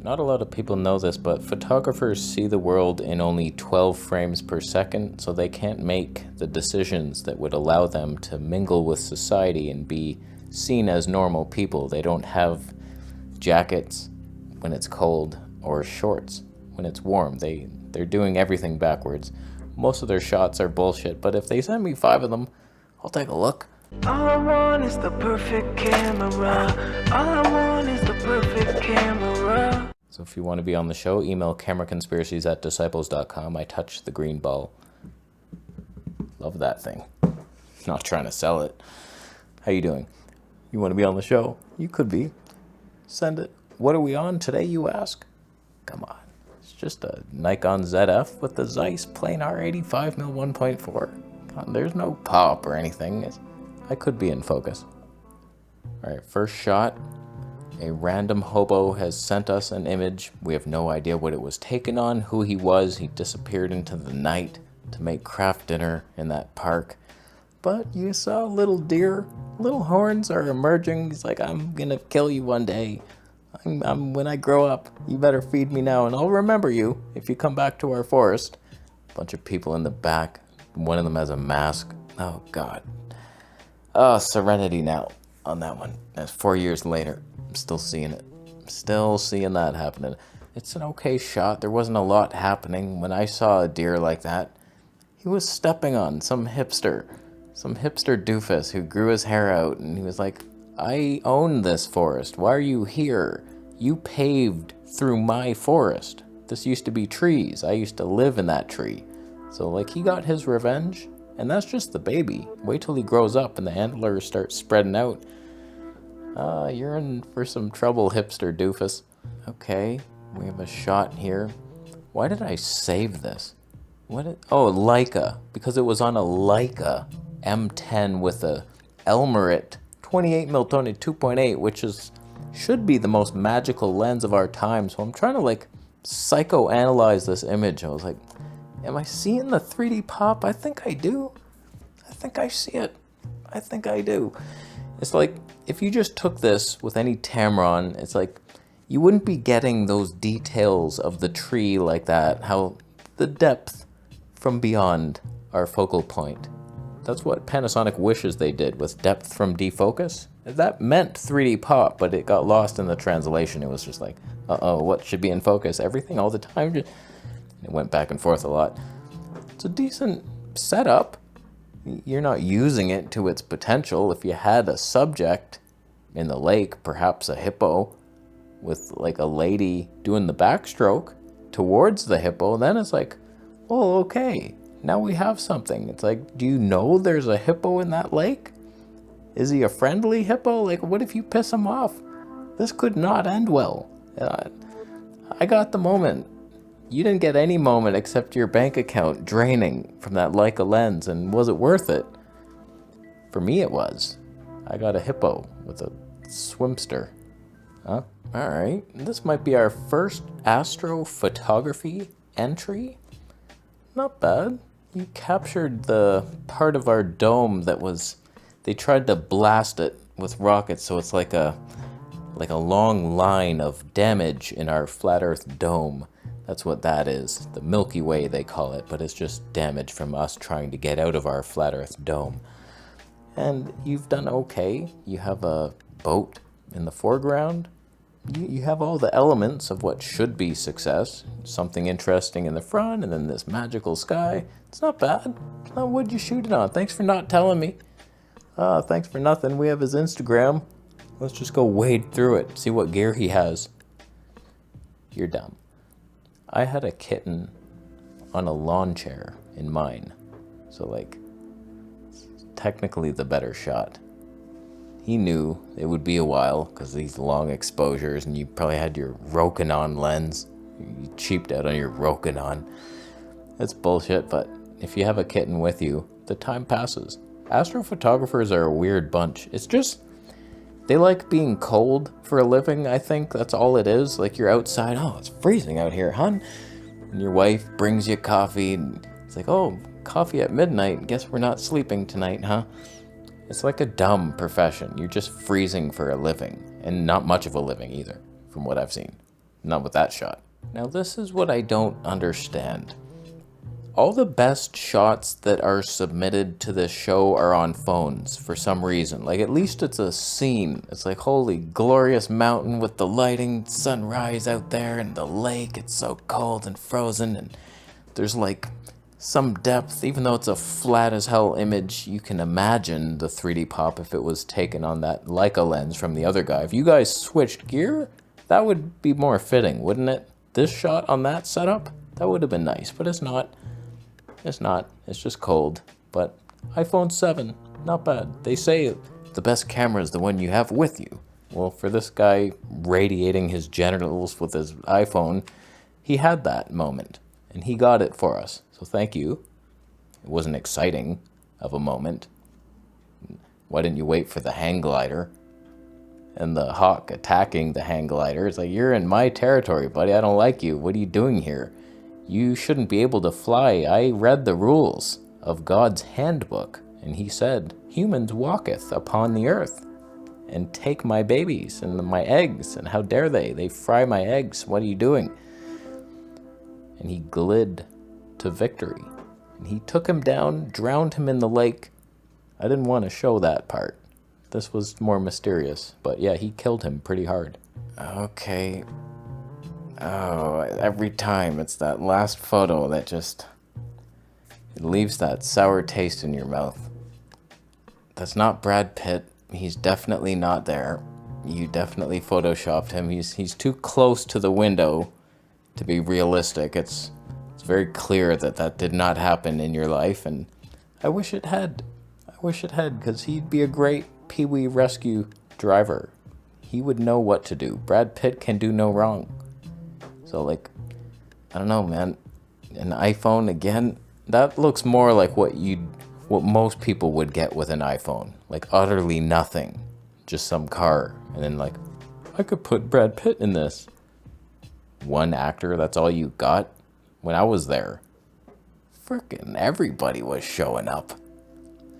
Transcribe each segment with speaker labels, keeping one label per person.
Speaker 1: Not a lot of people know this, but photographers see the world in only 12 frames per second, so they can't make the decisions that would allow them to mingle with society and be seen as normal people. They don't have jackets when it's cold or shorts when it's warm. They're doing everything backwards. Most of their shots are bullshit, but if they send me 5 of them, I'll take a look.
Speaker 2: All I want is the perfect camera. All I want is the perfect camera.
Speaker 1: So if you want to be on the show, email cameraconspiracies@disciples.com. I touched the green ball. Love that thing. Not trying to sell it. How you doing? You want to be on the show? You could be. Send it. What are we on today, you ask? Come on. It's just a Nikon ZF with the Zeiss planar 85mm 1.4. There's no pop or anything. I could be in focus. All right, first shot. A random hobo has sent us an image. We have no idea what it was taken on, who he was. He disappeared into the night to make craft dinner in that park. But you saw a little deer. Little horns are emerging. He's like, I'm gonna kill you one day. When I grow up, you better feed me now, and I'll remember you if you come back to our forest. Bunch of people in the back. One of them has a mask. Oh, God. Oh, Serenity now on that one. That's 4 years later. I'm still seeing it. Still seeing that happening. It's an okay shot. There wasn't a lot happening. When I saw a deer like that, he was stepping on some hipster doofus who grew his hair out, and he was like, I own this forest. Why are you here? You paved through my forest. This used to be trees. I used to live in that tree. So, like, he got his revenge, and that's just the baby. Wait till he grows up and the antlers start spreading out. You're in for some trouble, hipster doofus. Okay, we have a shot here. Why did I save this? Leica. Because it was on a Leica M10 with a Elmerit 28mm Tony 2.8, which should be the most magical lens of our time. So I'm trying to psychoanalyze this image. I was like, am I seeing the 3D pop? I think I do. I think I see it. I think I do. It's like, if you just took this with any Tamron, it's like, you wouldn't be getting those details of the tree like that, how the depth from beyond our focal point. That's what Panasonic wishes they did with depth from defocus. That meant 3D pop, but it got lost in the translation. It was just like, what should be in focus? Everything all the time? It went back and forth a lot. It's a decent setup. You're not using it to its potential. If you had a subject in the lake, perhaps a hippo, with like a lady doing the backstroke towards the hippo, then it's like, well, okay. Now we have something. It's like, do you know there's a hippo in that lake? Is he a friendly hippo? Like, what if you piss him off? This could not end well. I got the moment. You didn't get any moment except your bank account draining from that Leica lens, and was it worth it? For me, it was. I got a hippo with a swimster. Huh? All right. This might be our first astrophotography entry. Not bad. You captured the part of our dome that was, they tried to blast it with rockets, so it's like a long line of damage in our flat earth dome. That's what that is. The Milky Way, they call it, but it's just damage from us trying to get out of our flat earth dome. And you've done okay. You have a boat in the foreground. You have all the elements of what should be success. Something interesting in the front, and then this magical sky. It's not bad. What'd you shoot it on? Thanks for not telling me. Thanks for nothing. We have his Instagram. Let's just go wade through it, see what gear he has. You're dumb. I had a kitten on a lawn chair in mine. So, technically the better shot. He knew it would be a while because these long exposures, and you probably had your Rokinon lens. You cheaped out on your Rokinon. That's bullshit, but if you have a kitten with you, the time passes. Astrophotographers are a weird bunch. It's just, they like being cold for a living, I think. That's all it is. Like, you're outside, oh, it's freezing out here, hon. And your wife brings you coffee, and it's like, oh, coffee at midnight. Guess we're not sleeping tonight, huh? It's like a dumb profession. You're just freezing for a living, and not much of a living either, from what I've seen. Not with that shot. Now this is what I don't understand. All the best shots that are submitted to this show are on phones for some reason. Like, at least it's a scene. It's like, holy glorious mountain with the lighting, sunrise out there, and the lake. It's so cold and frozen, and there's like some depth. Even though it's a flat as hell image, you can imagine the 3D pop if it was taken on that Leica lens from the other guy. If you guys switched gear, that would be more fitting, wouldn't it? This shot on that setup, that would have been nice, but it's not. It's not. It's just cold. But iPhone 7, not bad. They say the best camera is the one you have with you. Well, for this guy radiating his genitals with his iPhone, he had that moment. And he got it for us. So thank you. It wasn't exciting of a moment. Why didn't you wait for the hang glider? And the hawk attacking the hang glider. It's like, you're in my territory, buddy. I don't like you. What are you doing here? You shouldn't be able to fly. I read the rules of God's handbook, and he said, humans walketh upon the earth and take my babies and my eggs, and how dare they? They fry my eggs. What are you doing? And he glid to victory. And he took him down, drowned him in the lake. I didn't want to show that part. This was more mysterious, but yeah, he killed him pretty hard. Okay. Oh, every time it's that last photo that just, it leaves that sour taste in your mouth. That's not Brad Pitt. He's definitely not there. You definitely photoshopped him. He's too close to the window to be realistic. It's very clear that that did not happen in your life, and I wish it had. I wish it had, because he'd be a great Pee-wee rescue driver. He would know what to do. Brad Pitt can do no wrong. So, like, I don't know, man. An iPhone, again, that looks more like what most people would get with an iPhone. Like, utterly nothing. Just some car. And then, like, I could put Brad Pitt in this. One actor, that's all you got? When I was there, frickin' everybody was showing up.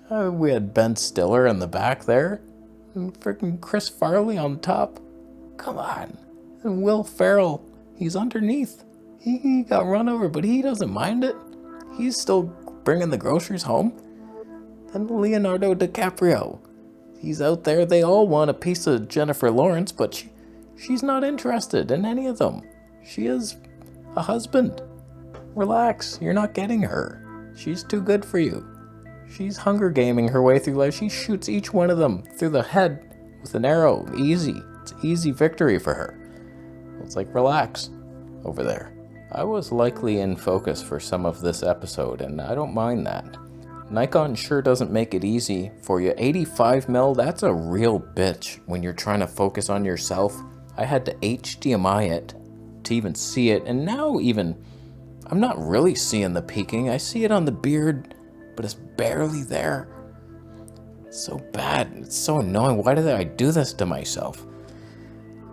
Speaker 1: We had Ben Stiller in the back there. And frickin' Chris Farley on top. Come on. And Will Ferrell. He's underneath. He got run over, but he doesn't mind it. He's still bringing the groceries home. And Leonardo DiCaprio. He's out there. They all want a piece of Jennifer Lawrence, but she's not interested in any of them. She is a husband. Relax. You're not getting her. She's too good for you. She's Hunger Gaming her way through life. She shoots each one of them through the head with an arrow. Easy. It's easy victory for her. It's like, relax over there. I was likely in focus for some of this episode, and I don't mind that. Nikon sure doesn't make it easy for you. 85mm, that's a real bitch when you're trying to focus on yourself. I had to HDMI it to even see it, and now even, I'm not really seeing the peaking. I see it on the beard, but it's barely there. It's so bad. It's so annoying. Why did I do this to myself?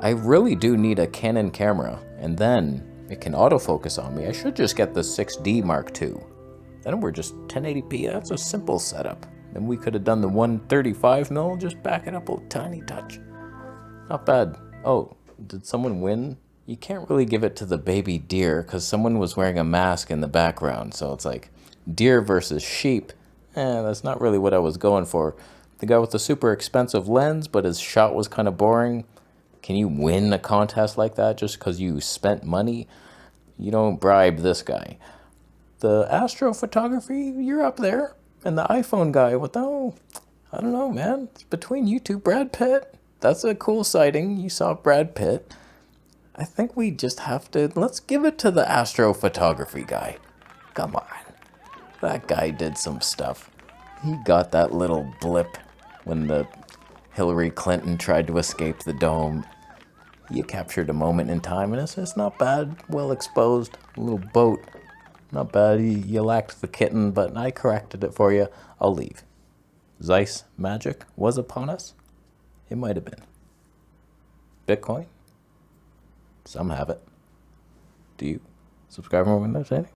Speaker 1: I really do need a Canon camera, and then it can autofocus on me. I should just get the 6D Mark II. Then we're just 1080p. That's a simple setup. Then we could have done the 135mm, just back it up a tiny touch. Not bad. Oh, did someone win? You can't really give it to the baby deer, because someone was wearing a mask in the background, so it's like deer versus sheep. That's not really what I was going for. The guy with the super expensive lens, but his shot was kind of boring. Can you win a contest like that just because you spent money? You don't bribe this guy. The astrophotography, you're up there. And the iPhone guy, I don't know, man. It's between you two. Brad Pitt, that's a cool sighting. You saw Brad Pitt. I think we just have to, let's give it to the astrophotography guy. Come on. That guy did some stuff. He got that little blip when the Hillary Clinton tried to escape the dome. You captured a moment in time, and it's not bad. Well exposed. A little boat. Not bad. You lacked the kitten, but I corrected it for you. I'll leave. Zeiss magic was upon us? It might have been. Bitcoin? Some have it. Do you? Subscribe more when there's anything?